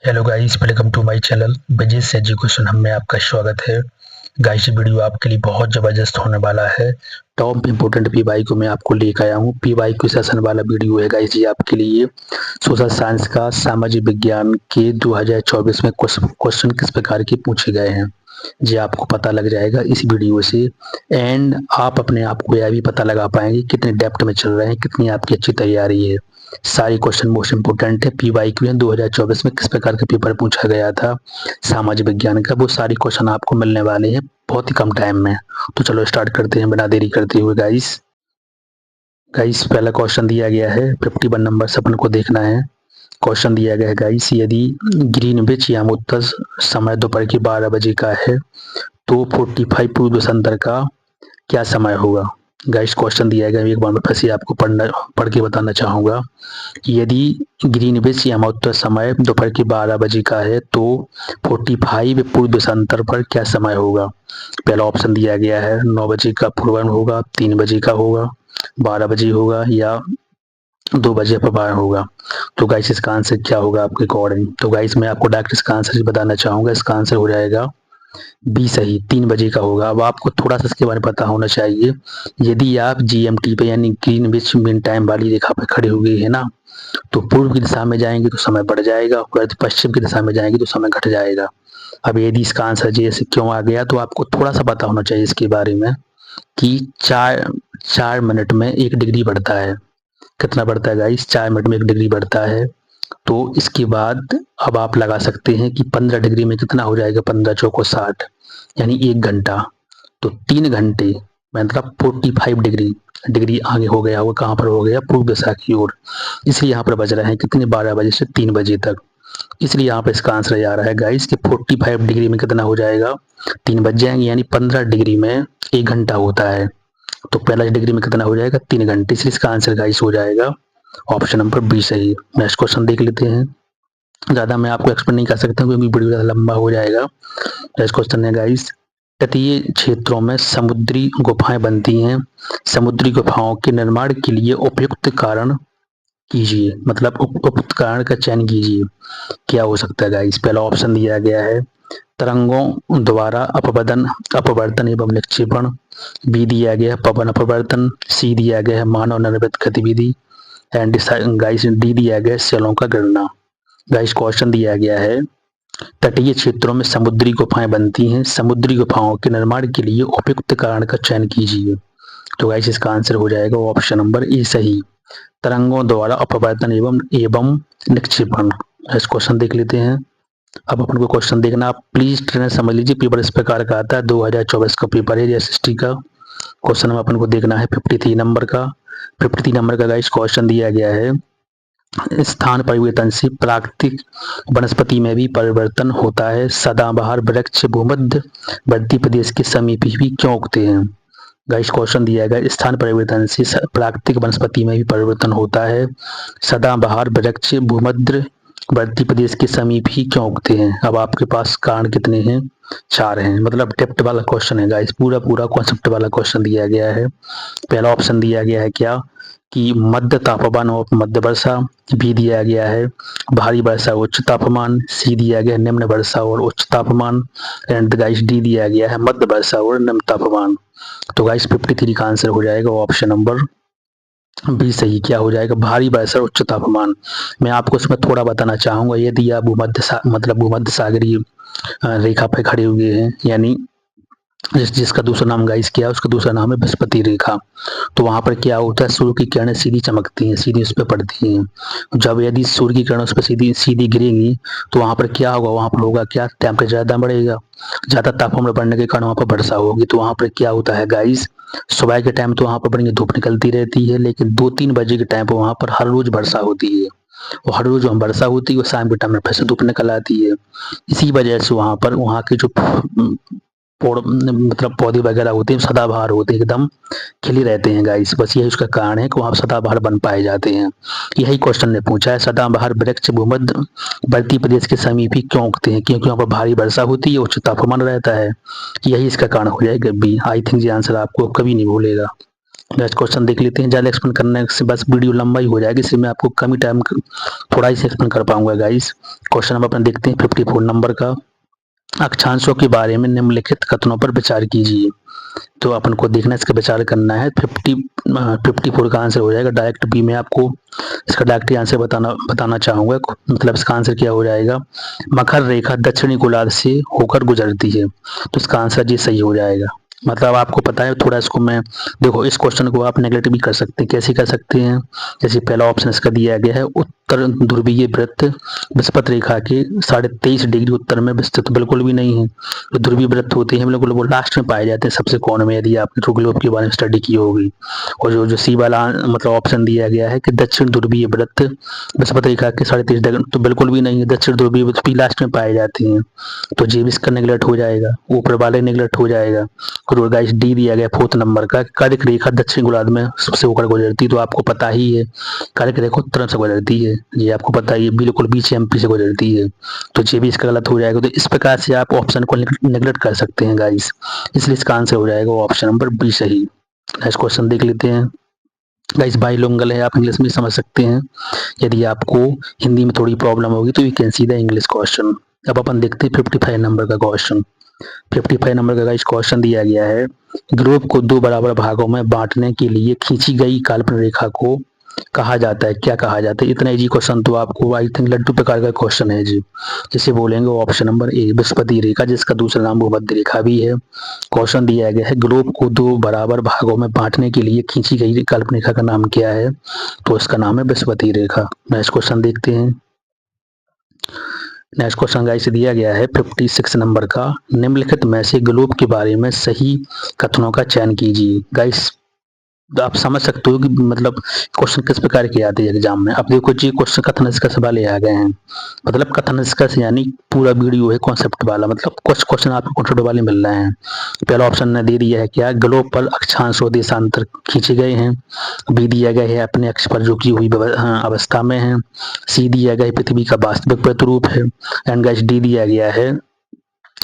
Hello guys, welcome to my channel business education hub में आपका स्वागत है। गाइस, वीडियो आपके लिए बहुत ज़बरदस्त होने वाला है। टॉप इंपोर्टेंट पीवाई को मैं आपको लेकर आया हूँ। पीवाई क्यू सेशन वाला वीडियो है गाइस, ये आपके लिए सोशल साइंस का सामाजिक विज्ञान के 2024 में क्वेश्चन किस प्रकार के पूछे गए हैं, ये आपको पता लग जाएगा इस वीडियो से। एंड आप अपने आप को यह भी पता लगा पाएंगे कितने डेप्थ में चल रहे हैं, कितनी आपकी अच्छी तैयारी है। सारी क्वेश्चन मोस्ट इंपोर्टेंट है। पीवाईक्यू है 2024 में किस प्रकार का पेपर पूछा गया था सामाजिक विज्ञान का, वो सारी क्वेश्चन आपको मिलने वाले हैं बहुत ही कम टाइम में। तो चलो स्टार्ट करते हैं बिना देरी करते हुए। गाइस गाइस पहला क्वेश्चन दिया गया है 51 नंबर से अपन को देखना है। क्वेश्चन दिया गया है गाइस, यदि ग्रीनविच या उत्तर समय दोपहर के 12 बजे का है तो 45 पूर्व देशांतर का क्या समय होगा। गाइस क्वेश्चन दिया गया, एक बार मैं फिर से आपको पढ़ के बताना चाहूंगा। यदि ग्रीनविच या उत्तर समय दोपहर के 12 बजे का है तो 45 पूर्व देशांतर पर क्या समय होगा। पहला ऑप्शन दिया गया है 9 बजे का पूर्वाह्न होगा, 3 बजे का होगा, 12 बजे होगा या 2 बजे पर बारह होगा। तो गाइस इसका आंसर क्या होगा आपके अकॉर्डिंग। तो गाइस मैं आपको डायरेक्ट इसका आंसर बताना चाहूंगा। इसका आंसर हो जाएगा बी सही, 3 बजे का होगा। अब आपको थोड़ा सा इसके बारे में पता होना चाहिए। यदि आप जीएमटी पे यानी ग्रीनविच मीन टाइम वाली रेखा पे खड़े हुए हैं ना, तो पूर्व की दिशा में जाएंगे तो समय बढ़ जाएगा, और पश्चिम की दिशा में जाएंगे तो समय घट जाएगा। अब यदि इसका आंसर जी ऐसे क्यों आ गया, तो आपको थोड़ा सा पता होना चाहिए इसके बारे में कि 4 मिनट में 1 डिग्री बढ़ता है। कितना बढ़ता है गाइस, 4 मिनट में 1 डिग्री बढ़ता है। तो इसके बाद अब आप लगा सकते हैं कि 15 डिग्री में कितना हो जाएगा, 15 चौको 60 यानी 1 घंटा। तो 3 घंटे मतलब 45 डिग्री डिग्री आगे हो गया। वो कहाँ पर हो गया, पूर्व दिशा की ओर। इसलिए यहाँ पर बज रहे हैं कितने, 12 बजे से 3 बजे तक। इसलिए यहाँ पर इसका आंसर आ रहा है गाइस कि 45 डिग्री में कितना हो जाएगा, 3 बज जाएंगे, यानी 15 डिग्री में 1 घंटा होता है। तो पहला डिग्री में कितना हो जाएगा, 3 घंटे। इसलिए इसका आंसर गाइस हो जाएगा ऑप्शन नंबर बी सही। नेक्स्ट क्वेश्चन देख लेते हैं। ज़्यादा मैं आपको एक्सप्लेन नहीं कर सकता क्योंकि वीडियो ज़्यादा लंबा हो जाएगा। नेक्स्ट क्वेश्चन है गाइस, तटीय क्षेत्रों में समुद्री गुफाएं बनती हैं, समुद्री गुफाओं के निर्माण के लिए उपयुक्त कारण कीजिए, मतलब उपयुक्त कारण का चयन कीजिए। क्या हो सकता है गाइस। पहला ऑप्शन दिया गया है तरंगों द्वारा अपवर्तन अपवर्तन एवं निक्षेपण, बी दिया गया है पवन अपवर्तन, सी दिया गया है मानव निर्मित गतिविधि, एंड गाइस डी दिया गया है सेलों का गिरना। गाइस क्वेश्चन दिया गया है तटीय क्षेत्रों में समुद्री गुफाएं बनती हैं, समुद्री गुफाओं के निर्माण के लिए उपयुक्त कारण का चयन कीजिए। तो गाइस इसका आंसर हो जाएगा ऑप्शन नंबर ए सही, तरंगों द्वारा अपवर्तन एवं एवं निक्षेपण। इस क्वेश्चन देख लेते हैं। अब अपन को क्वेश्चन देखना, आप प्लीज ट्रेन समझ लीजिए। पेपर इस प्रकार का आता है, 2024 का पेपर है एसएसटी का। क्वेश्चन में अपन को देखना है 53 नंबर का। 53 नंबर का गाइस क्वेश्चन दिया गया है, स्थान परिवर्तन से प्राकृतिक वनस्पति में भी परिवर्तन होता है, सदाबहार वृक्ष भूमध्य वर्ती प्रदेश के समीप ही क्यों उगते हैं। गाइस क्वेश्चन दिया गया, स्थान परिवर्तन से प्राकृतिक वनस्पति में भी परिवर्तन होता है, सदाबहार वृक्ष भूमध्य वर्ती प्रदेश के समीप ही क्यों उगते हैं। अब आपके पास कारण कितने हैं, 4 हैं। मतलब डेप्थ वाला क्वेश्चन है गाइस, पूरा पूरा कॉन्सेप्ट वाला क्वेश्चन दिया गया है। पहला ऑप्शन दिया गया है क्या कि मध्य तापमान और मध्य वर्षा, बी दिया गया है भारी वर्षा उच्च तापमान, सी दिया गया है निम्न वर्षा और उच्च तापमान, एंड गाइस डी दिया गया है मध्य वर्षा और निम्न तापमान। तो गाइस 53 का आंसर हो जाएगा ऑप्शन नंबर बी सही। क्या हो जाएगा, भारी वर्षा उच्च तापमान। मैं आपको इसमें थोड़ा बताना चाहूंगा। यदि आप भूमध्य सागरीय रेखा पे खड़े हुए हैं, यानी जिसका दूसरा नाम गाइस किया, उसका दूसरा नाम है बृहस्पति रेखा। तो वहां पर क्या होता है, सूर्य की किरणें सीधी चमकती हैं, सीधी उस पर पड़ती हैं। जब यदि सूर्य की किरणें उस पर सीधी सीधी गिरेंगी तो वहां पर क्या होगा, वहां पर होगा क्या, टेम्परेचर ज्यादा बढ़ेगा। ज्यादा तापमान बढ़ने के कारण वहां पर वर्षा होगी। तो वहां पर क्या होता है गाइस, सुबह के टाइम तो वहां पर बढ़िया धूप निकलती रहती है, लेकिन 2-3 बजे के टाइम पर वहां पर हर रोज वर्षा होती है। और हर रोज वहाँ वर्षा होती है और शाम के टाइम में फिर से धूप निकल आती है। इसी वजह से वहां पर वहां के जो मतलब पौधे वगैरह होते हैं सदाबहार होते हैं, एकदम खिले रहते हैं गाइस। बस यही उसका कारण है कि वहाँ सदाबहार बन पाए जाते हैं। यही क्वेश्चन ने पूछा है, सदाबहार वृक्ष भूमध्य वर्ती प्रदेश के समीप ही क्यों उगते हैं, क्योंकि वहाँ पर भारी वर्षा होती है, उच्च तापमान रहता है। यही इसका कारण हो जाएगा बी। आई थिंक ये आंसर आपको कभी नहीं भूलेगा। नेक्स्ट क्वेश्चन देख लेते हैं। ज़्यादा एक्सप्लेन करने से बस वीडियो लंबा ही हो जाएगी, इसलिए मैं आपको कम ही टाइम थोड़ा ही से एक्सप्लेन कर पाऊंगा गाइस। क्वेश्चन हम अपना देखते हैं 54 नंबर का। अक्षांशों के बारे में निम्नलिखित कथनों पर विचार कीजिए। तो अपन को देखना, इसका विचार करना है। 54 का आंसर हो जाएगा डायरेक्ट बी में। आपको इसका डायरेक्ट आंसर बताना चाहूंगा, मतलब इसका आंसर क्या हो जाएगा। मकर रेखा दक्षिणी गोलार्ध से होकर गुजरती है, तो इसका आंसर ये सही हो जाएगा। मतलब आपको पता है, थोड़ा इसको मैं देखो, इस क्वेश्चन को आप नेगलेक्ट भी कर सकते हैं। कैसे कर सकते हैं, जैसे पहला ऑप्शन इसका दिया गया है, उत्तर ध्रुवीय वृत्त बृहस्पति रेखा के 23.5 डिग्री उत्तर में विस्तृत, बिल्कुल भी नहीं है। जो ध्रुवीय वृत्त होते हैं बिल्कुल वो लास्ट में पाए जाते हैं, सबसे कोने में, यदि आपने ट्रू ग्लोब के बारे में स्टडी की होगी। और जो सी वाला मतलब ऑप्शन दिया गया है कि दक्षिण ध्रुवीय वृत्त बृहस्पति रेखा के 23.5 डिग्री, तो बिल्कुल भी नहीं है। दक्षिण ध्रुवीय वृत्त भी लास्ट में पाए जाते हैं, तो जे भी इसका नेगलेक्ट हो जाएगा, ऊपर वाले नेगलेक्ट हो जाएगा। और गाइस डी दिया गया 4th नंबर का, कर्क रेखा दक्षिण गोलार्ध में सबसे होकर गुजरती, तो आपको पता ही है कर्क रेखा उत्तर से गुजरती है, ये आपको पता ही है, बिल्कुल बीच एमपी से गुजरती है, तो ये भी इसका गलत हो जाएगा। तो इस प्रकार से आप ऑप्शन को नेगलेक्ट कर सकते हैं गाइस, इसलिए इसका आंसर हो जाएगा ऑप्शन नंबर बी सही। नेक्स्ट क्वेश्चन देख लेते हैं गाइस। बाइलिंगुअल है, आप इंग्लिश में समझ सकते हैं। यदि आपको हिंदी में थोड़ी प्रॉब्लम होगी तो you can see the English question. अब अपन देखते हैं 55 नंबर का क्वेश्चन। 55 नंबर का इस क्वेश्चन दिया गया है, ग्लोब को 2 बराबर भागों में बांटने के लिए खींची गई काल्पनिक रेखा को कहा जाता है, क्या कहा जाता है। इतना इजी क्वेश्चन तो आपको आई थिंक लड्डू प्रकार का क्वेश्चन है जी। जिसे बोलेंगे ऑप्शन नंबर ए बृहस्पति रेखा, जिसका दूसरा नाम भूमध्य रेखा भी है। क्वेश्चन दिया गया है, ग्लोब को 2 बराबर भागों में बांटने के लिए खींची गई काल्पनिक रेखा का नाम क्या है, तो इसका नाम है बृहस्पति रेखा। नेक्स्ट क्वेश्चन देखते हैं। नेक्स्ट क्वेश्चन गाइस दिया गया है 56 नंबर का, निम्नलिखित में से ग्लोब के बारे में सही कथनों का चयन कीजिए। गाइस आप समझ सकते हो कि मतलब क्वेश्चन किस प्रकार के आते हैं एग्जाम में। अब देखो जी, क्वेश्चन कथन निष्कर्ष वाले आ गए हैं, मतलब कथन निष्कर्ष यानी पूरा वीडियो है कॉन्सेप्ट वाला, मतलब कुछ क्वेश्चन आपको कॉन्सेप्ट वाले मिल रहे हैं। पहला ऑप्शन ने दे दिया है क्या, ग्लोब पर अक्षांश और देशांतर खींचे गए हैं। बी दिया गया है अपने अक्ष पर झुकी हुई अवस्था में है। सी दिया गया है पृथ्वी का वास्तविक प्रतिरूप है। एंड गाइस डी दिया गया है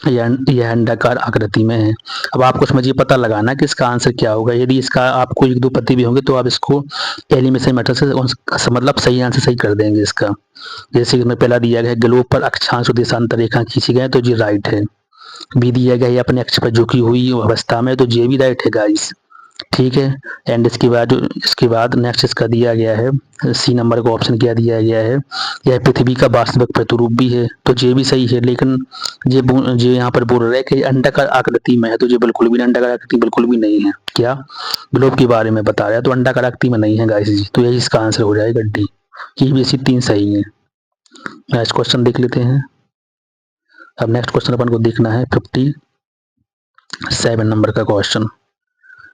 यह अंडाकार आकृति में है। अब आपको इसमें ये पता लगाना कि इसका आंसर क्या होगा। यदि इसका आपको 1-2 पत्ते भी होंगे तो आप इसको एलिमिनेशन मेथड से मतलब सही आंसर सही कर देंगे इसका। जैसे इसमें पहला दिया गया है, ग्लोब पर अक्षांश और देशांतर रेखा खींची गए, तो ये राइट है। बी दिया गया है अपने अक्ष पर झुकी हुई अवस्था में, तो ये भी राइट है गाइस, ठीक है। एंड इसके बाद नेक्स्ट इसका दिया गया है सी नंबर का ऑप्शन क्या दिया गया है, यह पृथ्वी का वास्तविक प्रतिरूप भी है, तो ये भी सही है। लेकिन ये यहाँ पर बोल रहा है कि अंडाकार आकृति में है, तो ये बिल्कुल भी अंडाकार आकृति बिल्कुल भी नहीं है। क्या ग्लोब के बारे में बता रहा है, तो अंडाकार आकृति में नहीं है गाइस जी, तो यही इसका आंसर हो जाएगा डी। ये भी इसी 3 सही है। नेक्स्ट क्वेश्चन देख लेते हैं। अब नेक्स्ट क्वेश्चन अपन को देखना है 57 नंबर का क्वेश्चन।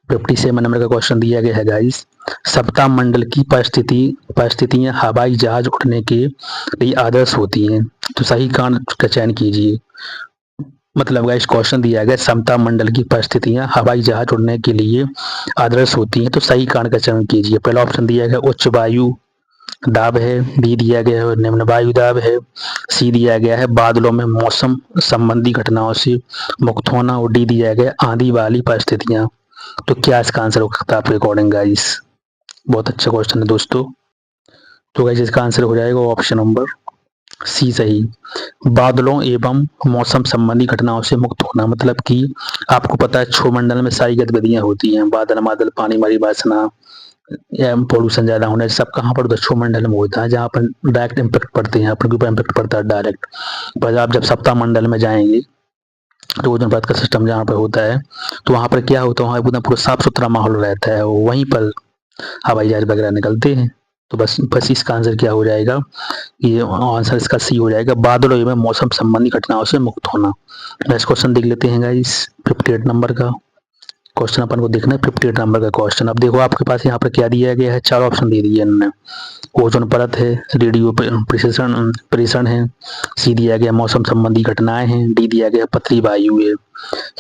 57 नंबर का क्वेश्चन दिया गया है गाइस, सप्ताह मंडल की परिस्थितियां हवाई जहाज उड़ने के लिए आदर्श होती हैं, तो सही कारण का चयन कीजिए। मतलब गाइस क्वेश्चन दिया गया, सप्ताह मंडल की परिस्थितियां हवाई जहाज उड़ने के लिए आदर्श होती हैं, तो सही कारण का चयन कीजिए। पहला ऑप्शन दिया गया उच्च वायु दाब है। बी दिया गया है निम्न वायु दाब है। सी दिया गया है बादलों में मौसम संबंधी घटनाओं से मुक्त होना। और डी दिया गया आंधी वाली परिस्थितियां। तो क्या इसका आंसर हो सकता है आपके अकॉर्डिंग गाइस। बहुत अच्छा क्वेश्चन है दोस्तों। तो गाइस इसका आंसर हो जाएगा ऑप्शन नंबर सी सही, बादलों एवं मौसम संबंधी घटनाओं से मुक्त होना। मतलब कि आपको पता है क्षोमंडल में सारी गतिविधियां होती हैं, बादल बादल पानी मारी बरसना या पोल्यूशन ज्यादा होने, सब कहाँ पर क्षोमंडल में होता है, जहाँ पर डायरेक्ट इम्पैक्ट पड़ते हैं, अपने ऊपर इम्पैक्ट पड़ता है डायरेक्ट। पर आप जब सप्ताह मंडल में जाएंगे तो ओजोन परत का सिस्टम जहाँ पर होता है, तो वहाँ पर क्या होता है, वहाँ एकदम पूरा साफ सुथरा माहौल रहता है, वहीं पर हवाई जहाज वगैरह निकलते हैं। तो बस इसका आंसर क्या हो जाएगा, ये आंसर इसका सी हो जाएगा, बादलों में मौसम संबंधी घटनाओं से मुक्त होना। नेक्स्ट क्वेश्चन देख लेते हैं गाइस 58 नंबर का क्वेश्चन अपन को देखना है। 58 नंबर का क्वेश्चन, अब देखो आपके पास यहाँ पर क्या दिया गया है, 4 ऑप्शन दे दिए इन्होंने। ओजोन परत है, रेडियो प्रेषण है, सी दिया गया मौसम संबंधी घटनाएं हैं, डी दिया गया पतली वायु है।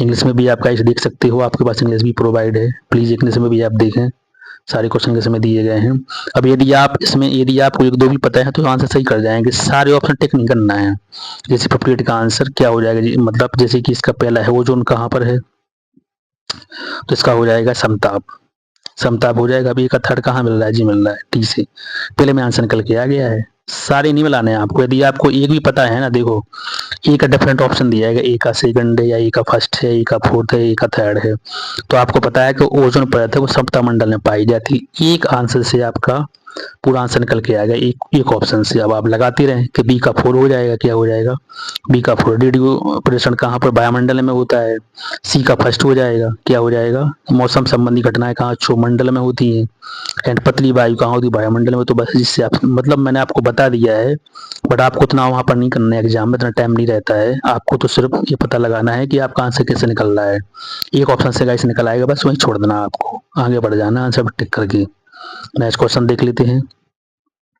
इंग्लिश में भी आप गाइस देख सकते हो, आपके पास इंग्लिश भी प्रोवाइड है, प्लीज इंग्लिश में भी आप देखें, सारे क्वेश्चन इंग्लिश में दिए गए हैं। अब यदि आपको 1-2 भी पता है तो आंसर सही कर जाएंगे, सारे ऑप्शन टिक नहीं करना है। जैसे 58 का आंसर क्या हो जाएगा जी, मतलब जैसे कि इसका पहला है ओजोन कहाँ पर है, तो इसका हो जाएगा समताप। समताप हो जाएगा। अभी का थर्ड कहाँ मिल रहा है जी, मिल रहा है टी से। पहले में आंसर निकल के आ गया है। सारे नहीं मिलाने हैं आपको। यदि आपको एक भी पता है ना, देखो ए का डिफरेंट ऑप्शन दिया है, ए का सेकंड है या ए का फर्स्ट है, ए का फोर्थ है, ए का थर्ड है, तो आपको पता है कि ओजोन परत है वो सप्तामंडल में पाई जाती है। एक आंसर से आपका पूरा आंसर निकल के आएगा, एक ऑप्शन से। अब आप लगाते रहें कि बी का 4 हो जाएगा, क्या हो जाएगा, बी का 4। रेडियो प्रदूषण कहाँ पर, वायुमंडल में होता है। सी का फर्स्ट हो जाएगा, क्या हो जाएगा, मौसम संबंधी घटनाएं कहाँ, क्षोमंडल में होती हैं। एंड पतली वायु कहाँ होती है, वायुमंडल में। तो बस जिससे आप, मतलब मैंने आपको बता दिया है, बट आपको उतना वहां पर नहीं करना है, एग्जाम में इतना टाइम नहीं रहता है आपको। तो सिर्फ ये पता लगाना है कि आपका आंसर कैसे निकल रहा है। एक ऑप्शन से गाइस निकल आएगा, बस वही छोड़ देना, आपको आगे बढ़ जाना आंसर पर टिक करके। नेक्स्ट क्वेश्चन देख लेते हैं।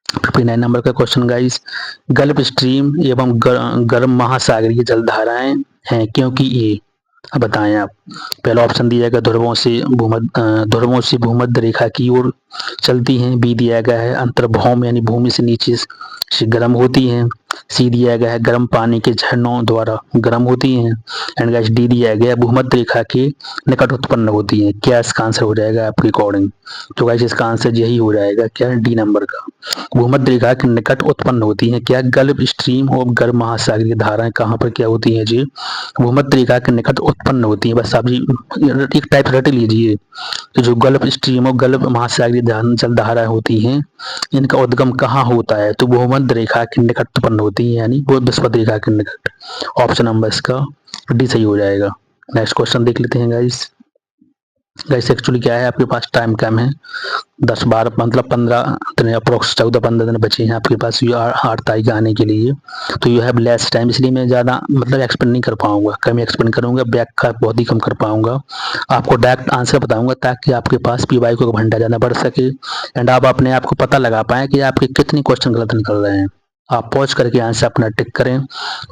59 नंबर का क्वेश्चन गाइस, गल्फ स्ट्रीम एवं गर्म महासागरीय जलधाराएं हैं क्योंकि ये, अब बताएं आप। पहला ऑप्शन दिया गया ध्रुवों से भूमध्य रेखा की ओर चलती हैं। बी दिया गया है अंतर्भौम यानी भूमि से नीचे से गर्म होती हैं। सी दिया गया है गर्म पानी के झरनों द्वारा गर्म होती हैं। एंड गाइस डी दिया गया है भूमध्य रेखा के निकट उत्पन्न होती हैं। क्या इसका आंसर हो जाएगा आपके अकॉर्डिंग? तो गाइस इसका आंसर यही हो जाएगा, क्या, डी नंबर का, भूमध्य रेखा के निकट उत्पन्न होती हैं। क्या, गल्फ स्ट्रीम और गर्म महासागरीय धाराएं कहाँ पर क्या होती हैं जी, भूमध्य रेखा के निकट उत्पन्न होती है। बस आप जी एक टाइप रट लीजिए, तो जो गल्फ स्ट्रीम और गल्फ महासागरीय जलधाराएं होती हैं, इनका उद्गम कहाँ होता है, तो भूमध्य रेखा के निकट उत्पन्न होती है, यानी वो विषुवत रेखा के निकट। ऑप्शन नंबर इसका डी सही हो जाएगा। नेक्स्ट क्वेश्चन देख लेते हैं गाइस। गाइस एक्चुअली क्या है, आपके पास टाइम कम है, 10-12 मतलब 15 दिन, अप्रोक्स 14-15 दिन बचे हैं आपके पास 8 तारीख आने के लिए। तो यू हैव लेस टाइम, इसलिए मैं ज़्यादा मतलब एक्सप्लेन नहीं कर पाऊंगा, कम एक्सप्लेन करूंगा, बैक का बहुत ही कम कर पाऊंगा। आपको डायरेक्ट आंसर बताऊंगा ताकि आपके पास पीवाई का घंटा ज़्यादा बढ़ सके एंड आप अपने आप को पता लगा पाएँ कि आपके कितने क्वेश्चन गलत निकल रहे हैं। आप पॉज करके आंसर अपना टिक करें।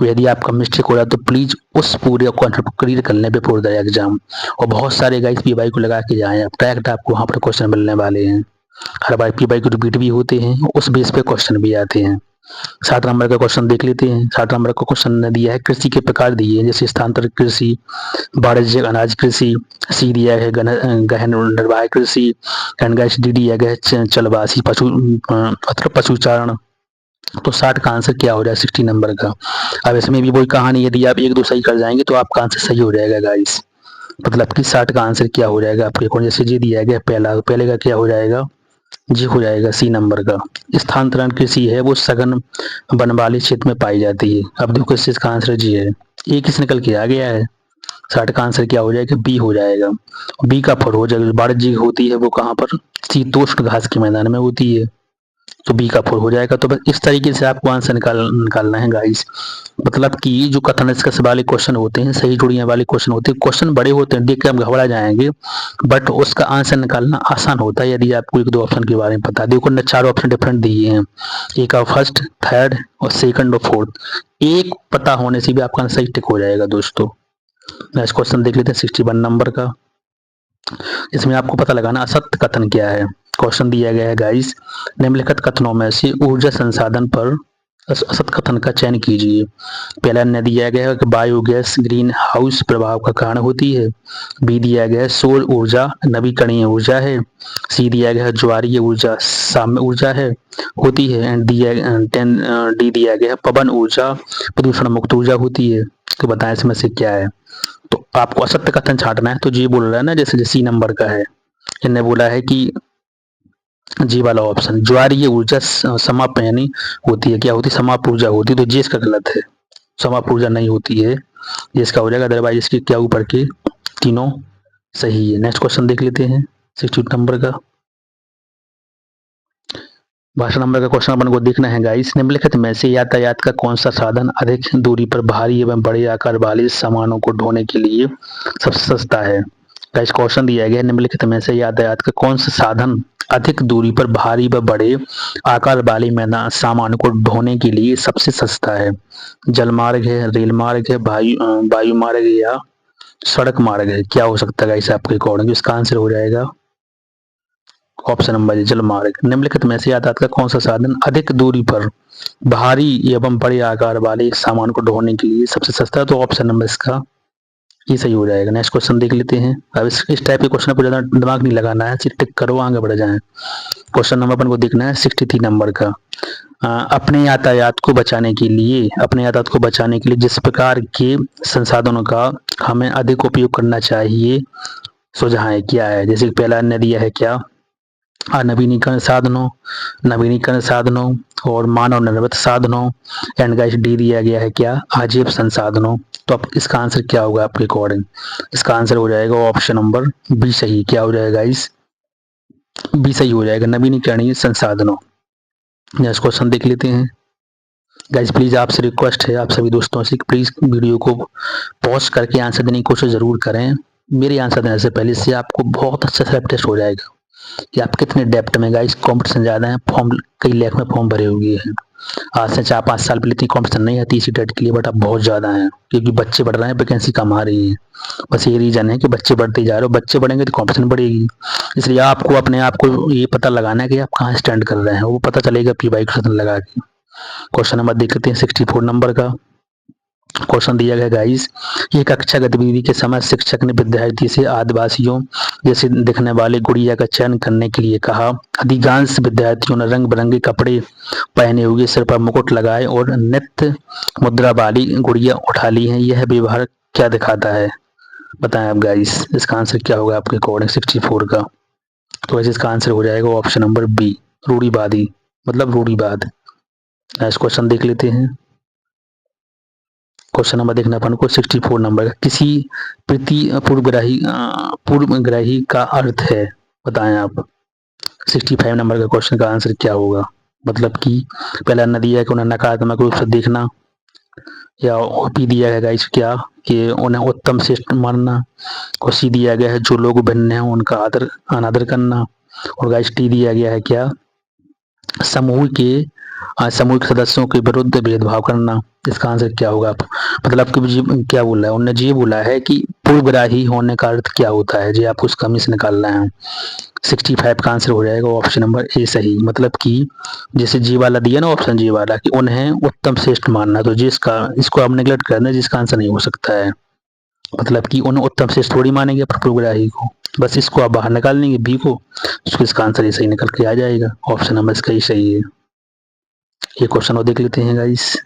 यदि आपका मिस्टेक हो रहा है तो प्लीज़ उस पूरे कॉन्सेप्ट को क्लियर कर लें बिफोर द एग्जाम। और बहुत सारे गाइस पीवाई को लगा के जाएं, डायरेक्ट आपको वहाँ पर क्वेश्चन मिलने वाले हैं। हर बार पीवाई को रिपीट भी होते हैं, उस बेस पे क्वेश्चन भी आते हैं। 7 नंबर का क्वेश्चन देख लेते हैं। 7 नंबर का क्वेश्चन ने दिया है कृषि के प्रकार दिए हैं, जैसे स्थानांतरित कृषि, वाणिज्यिक अनाज कृषि। सी दिया है गहन निर्वाह कृषि। एंड गाइस डी दिया गया है चलवासी पशुचारण। तो 60 का आंसर क्या हो जाए, 60 नंबर का। अब इसमें भी वही कहानी, यदि आप 1-2 सही कर जाएंगे तो आपका आंसर सही हो जाएगा गाइस। मतलब कि 60 का आंसर क्या हो जाएगा आपके अकॉर्डिंग, जैसे जी दिया गया पहला, तो पहले का क्या हो जाएगा, जी हो जाएगा सी नंबर का। स्थानांतरण कृषि है वो सघन वन वाले क्षेत्र में पाई जाती है। अब देखो इसका आंसर जी है, ए किस निकल के आ गया है। 60 का आंसर क्या हो जाएगा, बी हो जाएगा। बी का फर हो जाएगा, वाणिज्यिक होती है वो कहाँ पर, शीतोष्ण घास के मैदान में होती है, तो बी का 4 हो जाएगा। तो बस इस तरीके से आपको आंसर निकालना है गाइस। मतलब कि जो कथन निष्कर्ष वाले क्वेश्चन होते हैं, सही जोड़ियां वाले क्वेश्चन होते हैं, क्वेश्चन बड़े होते हैं, देख के हम घबरा जाएंगे, बट उसका आंसर निकालना आसान होता है यदि आपको 1-2 ऑप्शन के बारे में पता है। देखो 4 ऑप्शन डिफरेंट दिए हैं, एक का फर्स्ट, थर्ड और सेकंड और फोर्थ। एक पता होने से भी आपका आंसर सही टिक हो जाएगा दोस्तों। नेक्स्ट क्वेश्चन देख लेते हैं 61 नंबर का। इसमें आपको पता लगाना असत्य कथन क्या है। क्वेश्चन दिया गया है गाइस, निम्नलिखित कथनों में से ऊर्जा संसाधन पर असत कथन का चयन कीजिए। पहला ने दिया गया है कि बायोगैस ग्रीन हाउस प्रभाव का कारण होती है। बी दिया गया है सौर ऊर्जा नवीकरणीय ऊर्जा है। सी दिया गया है ज्वारीय ऊर्जा साम्य ऊर्जा है होती है। एंड डी दिया गया है पवन ऊर्जा प्रदूषण मुक्त ऊर्जा होती है। तो बताएं इसमें से क्या है। तो आपको असत्य कथन छांटना है, तो जी बोल रहा है ना, जैसे सी नंबर का है, इन्हें बोला है कि जी वाला ऑप्शन ज्वारीय ऊर्जा समाप यानी होती है, क्या होती है, समाप ऊर्जा होती है। तो जी इसका गलत है, समाप ऊर्जा नहीं होती है, ये इसका हो जाएगा। अदरवाइज इसके क्या ऊपर के तीनों सही है। नेक्स्ट क्वेश्चन देख लेते हैं 62 नंबर का। भाषा नंबर का क्वेश्चन अपन को देखना है गाइस, निम्नलिखित में से यातायात का कौन सा साधन अधिक दूरी पर भारी एवं बड़े आकार वाले सामानों को ढोने के लिए सबसे सस्ता है। गाइस क्वेश्चन दिया गया है, निम्नलिखित में से यातायात का कौन सा साधन अधिक दूरी पर भारी व बड़े आकार वाले मैदान सामान को ढोने के लिए सबसे सस्ता है। जल मार्ग है, रेल मार्ग है, वायु मार्ग है या सड़क मार्ग है। क्या हो सकता है गाइस आपके अकॉर्डिंग, इसका आंसर हो जाएगा ऑप्शन नंबर जल मार्ग। निम्नलिखित में से यातायात का कौन सा साधन अधिक दूरी पर भारी एवं बड़े आकार वाले सामान को ढोने के लिए सबसे सस्ता है, तो ऑप्शन नंबर इसका ये सही हो जाएगा। नेक्स्ट क्वेश्चन देख लेते हैं। अब इस टाइप के क्वेश्चन को ज़्यादा दिमाग नहीं लगाना है, सिर्फ टिक करो आगे बढ़ जाए। क्वेश्चन नंबर अपन को देखना है 63 नंबर का। अपने यातायात को बचाने के लिए जिस प्रकार के संसाधनों का हमें अधिक उपयोग करना चाहिए, सुझाएं क्या है। जैसे पहला ने दिया है क्या, नवीनीकरण साधनों और मानव निर्मित साधनों, एंड गाइस डी दिया गया है क्या, अजीब संसाधनों। तो अब इसका आंसर क्या होगा आपके अकॉर्डिंग? इसका आंसर हो जाएगा ऑप्शन नंबर बी सही। क्या हो जाएगा गाइस? बी सही हो जाएगा, नवीनीकरणीय संसाधनों। नेक्स्ट क्वेश्चन देख लेते हैं। गाइस प्लीज आपसे रिक्वेस्ट है, आप सभी दोस्तों से, प्लीज वीडियो को पॉज करके आंसर देने की कोशिश जरूर करें। मेरे आंसर देने से पहले से आपको बहुत अच्छा सेल्फ टेस्ट हो जाएगा कि आप कितने डेप्थ में, गाइस कंपटीशन ज़्यादा है, फॉर्म कई लाख में फॉर्म भरे हुए हैं। आज से 4-5 साल पहले इतनी कंपटीशन नहीं आती इसी टेट के लिए, बट अब बहुत ज़्यादा है क्योंकि बच्चे बढ़ रहे हैं, वैकेंसी कम आ रही है। बस ये रीज़न है कि बच्चे बढ़ते जा रहे हो, बच्चे बढ़ेंगे तो कंपटीशन बढ़ेगी। इसलिए आपको अपने आप को ये पता लगाना है कि आप कहाँ स्टैंड कर रहे हैं, वो पता चलेगा पी क्वेश्चन लगा के। क्वेश्चन नंबर देख लेते हैं 64 नंबर का। क्वेश्चन दिया गया गाइस, ये कक्षा गतिविधि के समय शिक्षक ने विद्यार्थी से आदिवासियों जैसे दिखने वाले गुड़िया का चयन करने के लिए कहा। अधिकांश विद्यार्थियों ने रंग बिरंगे कपड़े पहने हुए, सिर पर मुकुट लगाए और नृत्य मुद्रा वाली गुड़िया उठा ली है। यह व्यवहार क्या दिखाता है? बताएं आप गाइस, इसका आंसर क्या होगा आपके अकॉर्डिंग 64 का? तो वैसे इसका आंसर हो जाएगा ऑप्शन नंबर बी, रूढ़िवादी, मतलब रूढ़िवाद। नेक्स्ट क्वेश्चन देख लेते हैं। क्वेश्चन नंबर देखना अपन को 64 नंबर का। किसी पूर्वग्रही का अर्थ है, बताएं आप। 65 नंबर का क्वेश्चन का आंसर क्या होगा? मतलब कि पहला न दिया है कि उन्हें नकारात्मक रूप से देखना, या पी दिया गया गाइस क्या, कि उन्हें उत्तम श्रेष्ठ मानना, और सी दिया गया है जो लोग भिन्न हैं उनका अनादर करना, और गाइस टी दिया गया है क्या, समूह के सदस्यों के विरुद्ध भेदभाव करना। इसका आंसर क्या होगा? मतलब कि क्या बोला है उन्होंने? जी बोला है कि पूर्वग्राही होने का अर्थ क्या होता है जी, आपको उसका मिस निकालना है। 65 का आंसर हो जाएगा ऑप्शन नंबर ए सही। मतलब कि जैसे जी वाला दिया ना, ऑप्शन जी वाला, कि उन्हें उत्तम श्रेष्ठ मानना, तो जिसका इसको आप नेगलेक्ट करना, जिसका आंसर नहीं हो सकता है। मतलब कि उन्हें उत्तम श्रेष्ठ थोड़ी मानेंगे पूर्वग्राही को, बस इसको आप बाहर निकाल लेंगे बी को, तो इसका आंसर ये सही निकल के आ जाएगा। ऑप्शन नंबर इसका ही सही है। ये क्वेश्चन और देख लेते हैं गाइस।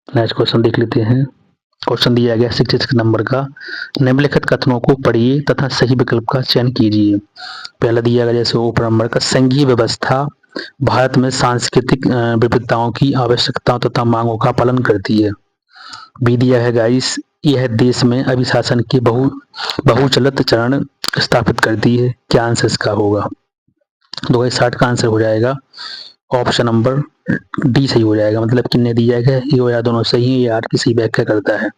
नेक्स्ट क्वेश्चन देख लेते हैं। क्वेश्चन दिया गया 66 नंबर का। निम्नलिखित कथनों को पढ़िए तथा सही विकल्प का चयन कीजिए। पहला दिया गया जैसे ऊपर नंबर का, संघीय व्यवस्था भारत में सांस्कृतिक विविधताओं की आवश्यकताओं तथा मांगों का पालन करती है। बी दिया है गाइस, यह देश में अभिशासन के बहुचलित चरण स्थापित करती है। क्या आंसर इसका होगा? 2060 का आंसर हो जाएगा ऑप्शन नंबर डी सही हो जाएगा। मतलब किन्ने दिया गया ये या दोनों सही है, या आर की सही व्याख्या करता है।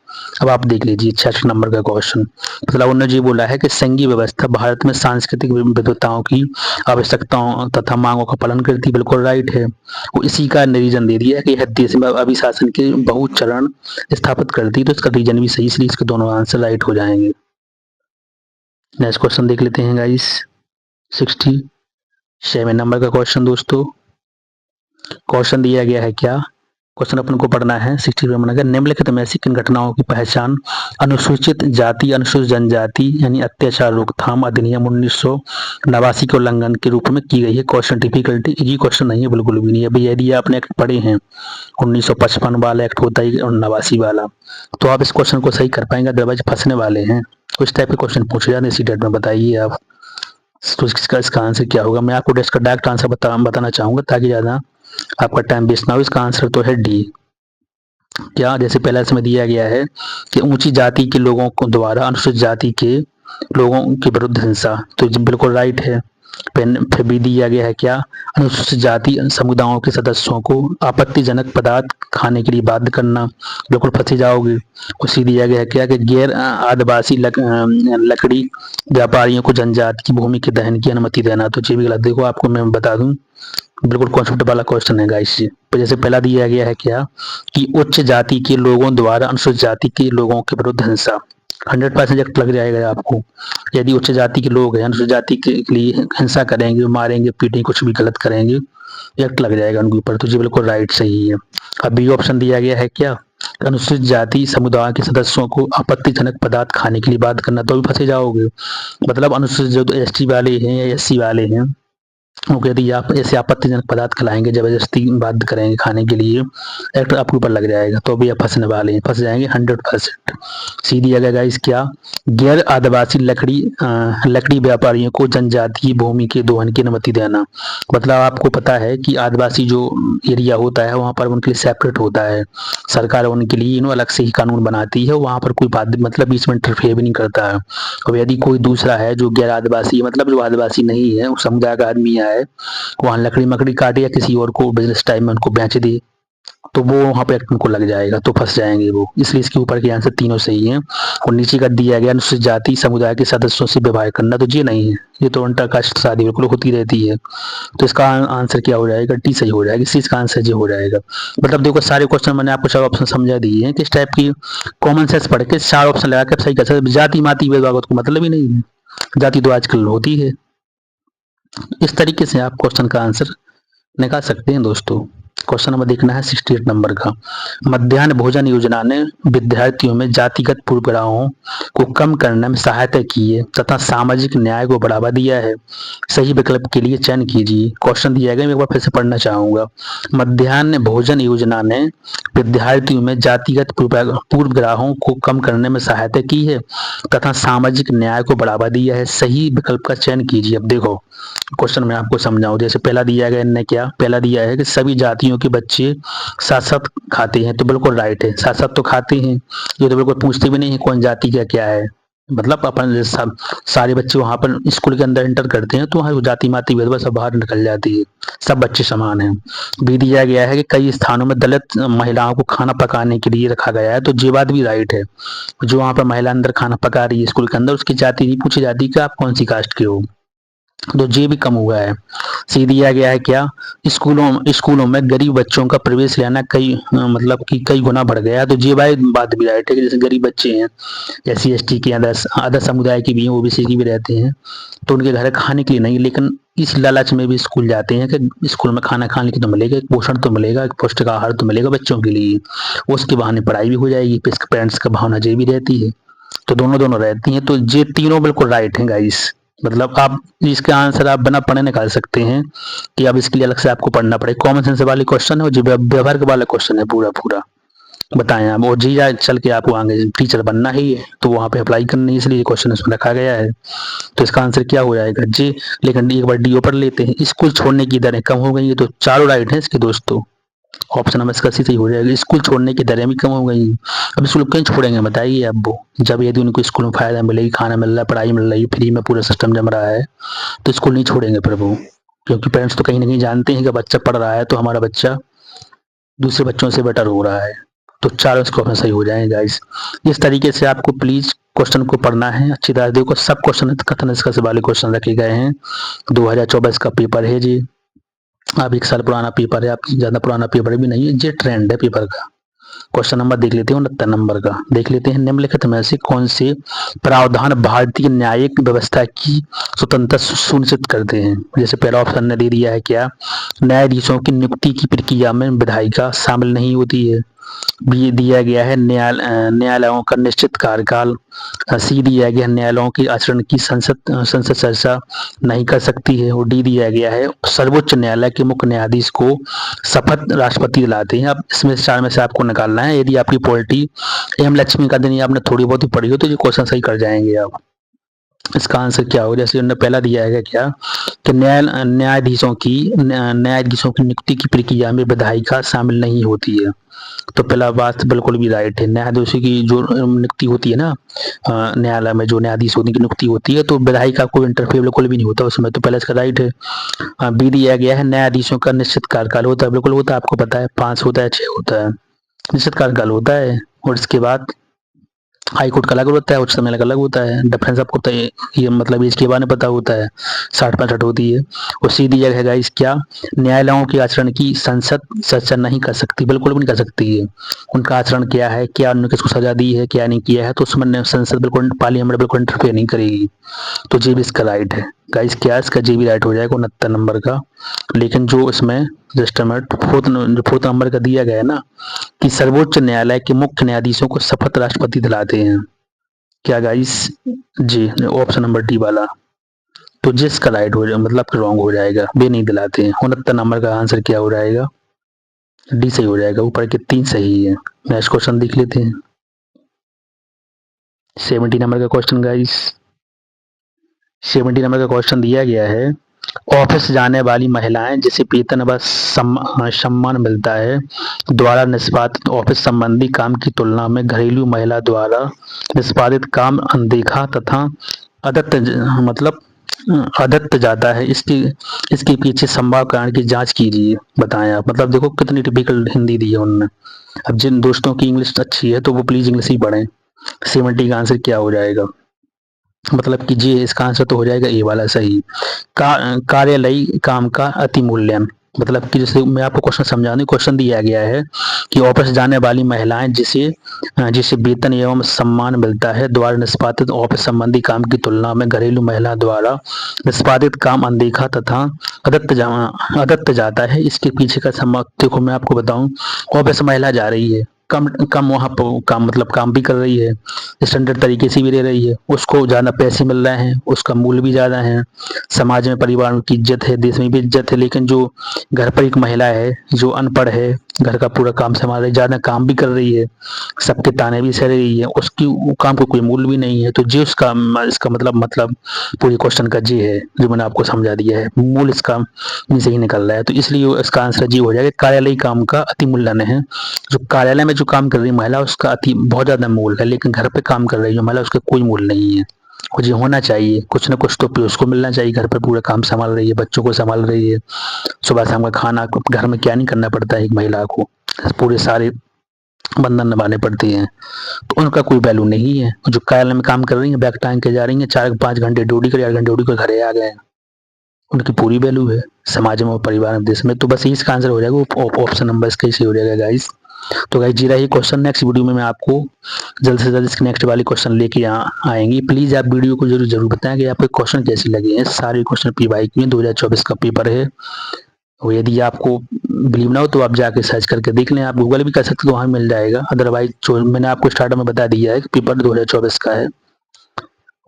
अब आप देख लीजिए 66 नंबर का क्वेश्चन। मतलब उन्होंने जी बोला है कि संघीय व्यवस्था भारत में सांस्कृतिक विविधताओं की आवश्यकताओं तथा मांगों का पालन करती, बिल्कुल राइट है। वो इसी का रीजन दे दिया है कि यह देश में अभिशासन के बहुचरण स्थापित करती, तो इसका रीजन भी सही, इसलिए इसके दोनों आंसर राइट हो जाएंगे। नेक्स्ट क्वेश्चन देख लेते हैं गाइस 67 नंबर का क्वेश्चन। दोस्तों क्वेश्चन दिया गया है क्या, क्वेश्चन अपन को पढ़ना है 60 नंबर का। निम्नलिखित में से किन घटनाओं की पहचान अनुसूचित जाति अनुसूचित जनजाति यानी अत्याचार रोकथाम अधिनियम 1989 के उल्लंघन के रूप में की गई है? क्वेश्चन डिफिकल्टी इजी क्वेश्चन नहीं है, बिल्कुल भी नहीं है। अभी यदि आपने एक्ट पढ़े हैं 1955 वाला एक्ट होता है 89 वाला, तो आप इस क्वेश्चन को सही कर पाएंगे, अदरवाइज फंसने वाले हैं। कुछ टाइप के क्वेश्चन पूछे जाते हैं इसी डेट में, बताइए आप। तो इसका आंसर क्या होगा? मैं आपको इसका डायरेक्ट आंसर बताना चाहूंगा ताकि ज्यादा आपका टाइम वेस्ट ना हो। इसका आंसर तो है डी। क्या, जैसे पहला इसमें दिया गया है कि ऊंची जाति के लोगों को द्वारा अनुसूचित जाति के लोगों के विरुद्ध हिंसा, तो ये बिल्कुल राइट है। फिर भी दिया गया है क्या, अनुसूचित जाति समुदायों के सदस्यों को आपत्तिजनक पदार्थ खाने के लिए बाध्य करना, बिल्कुल फंसी जाओगे। उसी दिया गया है क्या कि गैर आदिवासी लकड़ी व्यापारियों को जनजाति की भूमि के दहन की अनुमति देना, तो ये भी गलत। देखो आपको मैं बता दूं, बिल्कुल कॉन्सेप्ट वाला क्वेश्चन है गाइस। तो जैसे पहला दिया गया है क्या, कि उच्च जाति के लोगों द्वारा अनुसूचित जाति के लोगों के विरुद्ध हिंसा, 100% एक्ट लग जाएगा आपको। यदि उच्च जाति के लोग हैं अनुसूचित जाति के लिए हिंसा करेंगे, मारेंगे पीटेंगे, कुछ भी गलत करेंगे, एक्ट लग जाएगा उनके ऊपर, तो जी बिल्कुल राइट सही है। अब बी ऑप्शन दिया गया है क्या, अनुसूचित जाति समुदाय के सदस्यों को आपत्तिजनक पदार्थ खाने के लिए बाध्य करना, तो भी फंसे जाओगे। मतलब अनुसूचित जो एसटी वाले हैं या एससी वाले हैं, वो यदि आप ऐसे आपत्तिजनक पदार्थ खिलाएंगे, जबरदस्ती बाध्य करेंगे खाने के लिए, एक्ट आपके ऊपर लग जाएगा, तो भी आप फंसने वाले हैं, फंस जाएंगे 100%। सीधी अगर गाइस क्या, गैर आदिवासी लकड़ी व्यापारियों को जनजातीय भूमि के दोहन की अनुमति देना। मतलब आपको पता है कि आदिवासी जो एरिया होता है वहाँ पर उनके लिए सेपरेट होता है, सरकार उनके लिए अलग से ही कानून बनाती है, वहाँ पर कोई बात मतलब बीच में इंटरफेयर भी नहीं करता है। और यदि कोई दूसरा है जो गैर आदिवासी मतलब जो आदिवासी नहीं है, उस समुदाय का आदमी है, वहाँ लकड़ी मकड़ी काटे या किसी और को बिजनेस टाइम में उनको बेच दे, तो वो वहाँ पे उनको लग जाएगा, तो फंस जाएंगे वो। इसलिए इसके ऊपर के आंसर तीनों सही हैं। और नीचे कर दिया गया अनुसूचित जाति समुदाय के सदस्यों से विवाह करना, तो ये नहीं है, ये तो इंटरकास्ट शादी बिल्कुल होती रहती है। तो इसका आंसर क्या हो जाएगा, डी सही हो जाएगा, इस चीज का आंसर ये हो जाएगा। मतलब देखो सारे क्वेश्चन मैंने आपको 4 ऑप्शन समझा दिए हैं, किस टाइप की कॉमन सेंस पढ़ के 4 ऑप्शन लगा के सही कर सकते। जाति माती भेदभाव को मतलब ही नहीं है, जाति तो आजकल होती है। इस तरीके से आप क्वेश्चन का आंसर निकाल सकते हैं दोस्तों। क्वेश्चन नंबर देखना है 68 नंबर का। मध्याह्न भोजन योजना ने विद्यार्थियों में जातिगत पूर्वाग्रहों को कम करने में सहायता की है तथा सामाजिक न्याय को बढ़ावा दिया है। सही विकल्प के लिए चयन कीजिए। क्वेश्चन दिया गया, मैं एक बार फिर से पढ़ना चाहूंगा। मध्याह्न भोजन योजना ने विद्यार्थियों में जातिगत पूर्वाग्रहों को कम करने में सहायता की है तथा सामाजिक न्याय को बढ़ावा दिया है। सही विकल्प का चयन कीजिए। अब देखो क्वेश्चन मैं आपको समझाऊं। जैसे पहला दिया गया, इनने क्या पहला दिया है कि सभी जातियों के बच्चे साथ साथ खाते हैं, तो बिल्कुल राइट है, साथ साथ तो खाते हैं। ये तो बिल्कुल पूछते भी नहीं है कौन जाति का क्या है। मतलब अपन सब सारे बच्चे वहां पर स्कूल के अंदर एंटर करते हैं तो वहां जाति माति भेदभाव सब बाहर निकल जाती है, सब बच्चे समान हैं। भी दिया गया है कि कई स्थानों में दलित महिलाओं को खाना पकाने के लिए रखा गया है, तो ये बात भी राइट है। जो वहां पर महिला अंदर खाना पका रही है स्कूल के अंदर, उसकी जाति नहीं पूछी जाती कि आप कौन सी कास्ट के हो, तो जे भी कम हुआ है। सी दिया गया है क्या, स्कूलों में गरीब बच्चों का प्रवेश लेना मतलब कि कई गुना बढ़ गया है, तो जे भाई बात भी राइट है कि जैसे गरीब बच्चे हैं, SC ST के अदर समुदाय के भी हैं, OBC के भी रहते हैं, तो उनके घर खाने के लिए नहीं, लेकिन इस लालच में भी स्कूल जाते हैं कि स्कूल में खाना खाने की तो मिलेगा, एक पोषण तो मिलेगा, एक पौष्टिक आहार तो मिलेगा बच्चों के लिए, उसके बहाने पढ़ाई भी हो जाएगी, पेरेंट्स का भावना जे भी रहती है, तो दोनों रहती हैं। तो ये तीनों बिल्कुल राइट हैं गाइस। मतलब आप इसका आंसर आप बिना पढ़े निकाल सकते हैं कि अब इसके लिए अलग से आपको पढ़ना पड़े। कॉमन सेंस वाले क्वेश्चन है और जो व्यवहार के वाला क्वेश्चन है पूरा पूरा बताएं आप। और जी चल के आपको आगे टीचर बनना ही है तो वहां पे अप्लाई करना है, इसलिए क्वेश्चन इसमें रखा गया है। तो इसका आंसर क्या हो जाएगा जी। लेकिन एक बार डीओ पर लेते हैं। स्कूल छोड़ने की दरें कम हो गई है, तो चारों राइट है इसके दोस्तों। ऑप्शन नंबर इसका सही हो जाएगा। स्कूल छोड़ने की दरें भी कम हो गई। अब स्कूल क्यों छोड़ेंगे बताइए आप वो, जब यदि उनको स्कूल में फायदा मिलेगी, खाना मिल रहा है, पढ़ाई मिल रही है, फ्री में पूरा सिस्टम जम रहा है, तो स्कूल नहीं छोड़ेंगे फिर वो। क्योंकि पेरेंट्स तो कहीं ना कहीं जानते हैं कि बच्चा पढ़ रहा है तो हमारा बच्चा दूसरे बच्चों से बेटर हो रहा है। तो चारों इसको सही हो जाएंगे गाइस। इस तरीके से आपको प्लीज क्वेश्चन को पढ़ना है अच्छी तरह। देखो सब क्वेश्चन कथन निष्कर्ष वाले क्वेश्चन रखे गए हैं। 2024 का पेपर है जी, अब 1 साल पुराना पेपर है, आप ज्यादा पुराना पेपर भी नहीं है, ये ट्रेंड है पेपर का। क्वेश्चन नंबर देख लेते हैं 69 नंबर का। देख लेते हैं, निम्नलिखित में से कौन से प्रावधान भारतीय न्यायिक व्यवस्था की स्वतंत्रता सुनिश्चित करते हैं। जैसे पहला ऑप्शन ने दे दिया है क्या, न्यायाधीशों की नियुक्ति की प्रक्रिया में विधायिका शामिल नहीं होती है। बी दिया गया है न्यायालयों का निश्चित कार्यकाल। सी दिया गया है न्यायालयों के आचरण की संसद चर्चा नहीं कर सकती है। और डी दिया गया है सर्वोच्च न्यायालय के मुख्य न्यायाधीश को शपथ राष्ट्रपति दिलाते हैं। अब इसमें 4 में से आपको निकालना है। यदि आपकी पॉलिटी एम लक्ष्मी का दिन आपने थोड़ी बहुत ही पढ़ी हो तो ये क्वेश्चन सही कर जाएंगे आप। इसका आंसर क्या होगा, जैसे उन्होंने पहला दिया है क्या कि न्यायाधीशों की नियुक्ति की प्रक्रिया में विधायिका शामिल नहीं होती है। तो पहला बात बिल्कुल भी राइट है। न्यायाधीशों की जो नियुक्ति होती है ना, न्यायालय में जो न्यायाधीश होने की नियुक्ति होती है, तो विधायिका को इंटरफेयर बिल्कुल भी नहीं होता उसमें, तो पहला इसका राइट है। बी दिया गया है न्यायाधीशों का निश्चित कार्यकाल होता है, बिल्कुल होता है, आपको पता है 5 होता है 6 होता है, निश्चित कार्यकाल होता है। और इसके बाद हाई कोर्ट का अलग होता है, उच्च न्यायालय का अलग होता है। डिफरेंस आपको पता है, ये मतलब इसके बारे में पता होता है, 60-65 होती है। और सी दिया गया है क्या, न्यायालयों के आचरण की संसद चर्चा नहीं कर सकती, बिल्कुल भी नहीं कर सकती है। उनका आचरण क्या है, क्या उन्होंने किसको सजा दी है, क्या नहीं किया है, तो उसमें संसद बिल्कुल, पार्लियामेंट बिल्कुल इंटरफेयर नहीं करेगी। तो ये भी इसका राइट है। गाइस क्या इसका जी भी राइट हो जाएगा 69 नंबर का। लेकिन जो इसमें जस्ट मिनट फोर्थ नंबर का दिया गया है ना कि सर्वोच्च न्यायालय के मुख्य न्यायाधीशों को शपथ राष्ट्रपति दिलाते हैं। क्या गाइस? जी ऑप्शन नंबर डी वाला। तो जिसका राइट हो जाए मतलब रॉन्ग हो जाएगा, वे नहीं दिलाते हैं। 69 नंबर का आंसर क्या हो जाएगा? डी सही हो जाएगा। ऊपर के 3 सही है। नेक्स्ट क्वेश्चन देख लेते हैं। 70 नंबर का क्वेश्चन गाइस। 70 नंबर का क्वेश्चन दिया गया है, ऑफिस जाने वाली महिलाएं जिसे वेतन व सम्मान मिलता है द्वारा निष्पादित ऑफिस संबंधी काम की तुलना में घरेलू महिला द्वारा निष्पादित काम अनदेखा तथा अदत्त मतलब अदत्त जाता है। इसके पीछे संभव कारण की जांच कीजिए, बताएं आप। मतलब देखो कितनी टिपिकल हिंदी दी है उन्होंने। अब जिन दोस्तों की इंग्लिश अच्छी है तो वो प्लीज इंग्लिश ही पढ़ें। 70 का आंसर क्या हो जाएगा? मतलब कि जी इसका आंसर तो हो जाएगा ए वाला सही। कार्यालयी काम का अति मूल्यन, मतलब कि जैसे मैं आपको क्वेश्चन समझाने क्वेश्चन दिया गया है कि ऑफिस जाने वाली महिलाएं जिसे जिसे वेतन एवं सम्मान मिलता है द्वारा निष्पादित ऑफिस संबंधी काम की तुलना में घरेलू महिला द्वारा निष्पादित काम अनदेखा तथा अदत्त जाता है। इसके पीछे का देखो मैं आपको बताऊं, ऑफिस महिला जा रही है, कम कम वहाँ पर काम मतलब काम भी कर रही है, स्टैंडर्ड तरीके से भी रह रही है, उसको ज़्यादा पैसे मिल रहे हैं, उसका मूल्य भी ज़्यादा है, समाज में परिवार में की इज्जत है, देश में भी इज्जत है। लेकिन जो घर पर एक महिला है जो अनपढ़ है, घर का पूरा काम संभाल रही है, ज़्यादा काम भी कर रही है, सबके ताने भी सह रही है, उसकी काम को कोई मूल्य भी नहीं है। तो जी उसका इसका मतलब पूरी क्वेश्चन का जी है जो मैंने आपको समझा दिया है, मूल इसका से ही निकल रहा है। तो इसलिए इसका आंसर जी हो जाएगा। कार्यालयी काम का अति मूल्यन है। जो कार्यालय में जो काम कर रही है महिला उसका अति बहुत ज्यादा मूल्य है, लेकिन घर पे काम कर रही है महिला उसका कोई मूल्य नहीं है। और ये होना चाहिए, कुछ ना कुछ तो उसको मिलना चाहिए। घर पे पूरा काम संभाल रही है, बच्चों को संभाल रही है, सुबह शाम का खाना, घर में क्या नहीं करना पड़ता है एक महिला को, पूरे सारे बंधन निभाने पड़ते हैं। तो उनका कोई वैल्यू नहीं है। जो कार्यालय में काम कर रही है, बैग टांग के जा रही है, 4-5 घंटे ड्यूटी कर, 8 घंटे ड्यूटी कर घरे आ गए, उनकी पूरी वैल्यू है समाज में और परिवार में, देश में। तो बस इसका आंसर हो जाएगा ऑप्शन नंबर इसका ही हो जाएगा गाइस। तो गाइस जी रहा ये क्वेश्चन। नेक्स्ट वीडियो में मैं आपको जल्द से जल्द इसके नेक्स्ट वाली क्वेश्चन लेके आएंगे। प्लीज आप वीडियो को जरूर बताएं कि आपको क्वेश्चन कैसे लगे हैं। सारे क्वेश्चन पी वाई क्यू 2024 का पेपर है। और यदि आपको बिलीव ना हो तो आप जाके सर्च करके देख लें। आप गूगल भी कर सकते हो, वहां मिल जाएगा। अदरवाइज जो मैंने आपको स्टार्ट में बता दिया है कि पेपर 2024 का है,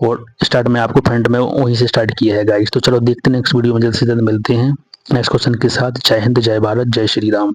और स्टार्ट में आपको फ्रंट में वहीं से स्टार्ट किया है गाइस। तो चलो देखते हैं नेक्स्ट वीडियो में जल्द से जल्द मिलते हैं नेक्स्ट क्वेश्चन के साथ। जय हिंद, जय भारत, जय श्री राम।